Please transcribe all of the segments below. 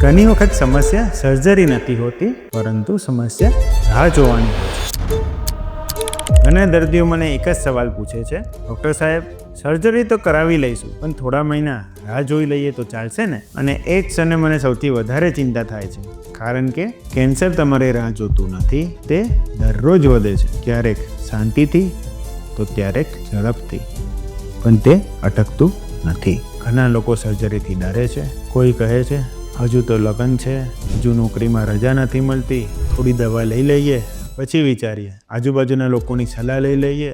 ઘણી વખત સમસ્યા સર્જરી નથી હોતી, પરંતુ સમસ્યા રાહ જોવાની હોય છે. ઘણા દર્દીઓ મને એક જ સવાલ પૂછે છે, ડૉક્ટર સાહેબ, સર્જરી તો કરાવી લઈશું, પણ થોડા મહિના રાહ જોઈ લઈએ તો ચાલશે ને? અને એ જ ક્ષણે મને સૌથી વધારે ચિંતા થાય છે, કારણ કે કેન્સર તમારે રાહ જોતું નથી, તે દરરોજ વધે છે. ક્યારેક શાંતિથી તો ક્યારેક ઝડપથી, પણ તે અટકતું નથી. ઘણા લોકો સર્જરીથી ડરે છે. કોઈ કહે છે હજુ તો લગ્ન છે, હજુ નોકરીમાં રજા નથી મળતી, થોડી દવા લઈ લઈએ, પછી વિચારીએ. આજુબાજુના લોકોની સલાહ લઈ લઈએ,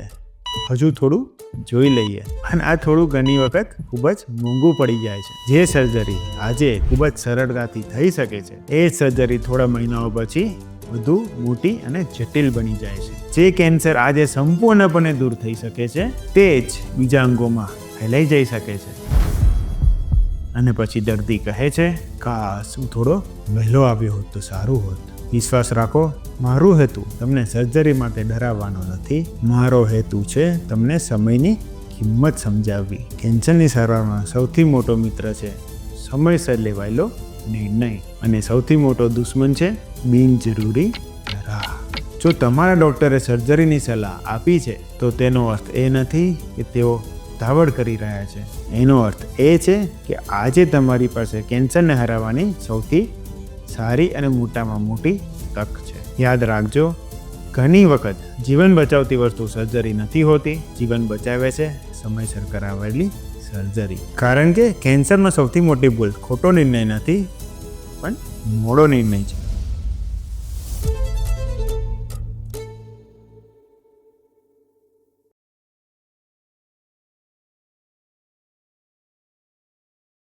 હજુ થોડું જોઈ લઈએ. અને આ થોડું ઘણી વખત ખૂબ જ મોંઘું પડી જાય છે. જે સર્જરી આજે ખૂબ જ સરળતાથી થઈ શકે છે, એ સર્જરી થોડા મહિનાઓ પછી વધુ મોટી અને જટિલ બની જાય છે. જે કેન્સર આજે સંપૂર્ણપણે દૂર થઈ શકે છે, તે જ બીજા અંગોમાં ફેલાઈ જઈ શકે છે. અને પછી દર્દી કહે છે, કાશ હું થોડો વહેલો આવ્યો હોત તો સારું હોત. વિશ્વાસ રાખો, મારું હેતુ તમને સર્જરી માટે ડરાવવાનો નથી. મારો હેતુ છે તમને સમયની કિંમત સમજાવવી. કેન્સરની સારવારમાં સૌથી મોટો મિત્ર છે સમયસર લેવાયેલો નિર્ણય, અને સૌથી મોટો દુશ્મન છે બિનજરૂરી રાહ. જો તમારા ડૉક્ટરે સર્જરીની સલાહ આપી છે, તો તેનો અર્થ એ નથી કે તેઓ ઉતાવળ કરી રહ્યા છે. એનો અર્થ એ છે કે આજે તમારી પાસે કેન્સરને હરાવવાની સૌથી સારી અને મોટામાં મોટી તક છે. યાદ રાખજો, ઘણી વખત જીવન બચાવતી વસ્તુ સર્જરી નથી હોતી, જીવન બચાવે છે સમયસર કરાવેલી સર્જરી. કારણ કે કેન્સરનો સૌથી મોટી ભૂલ ખોટો નિર્ણય નથી, પણ મોડો નિર્ણય છે.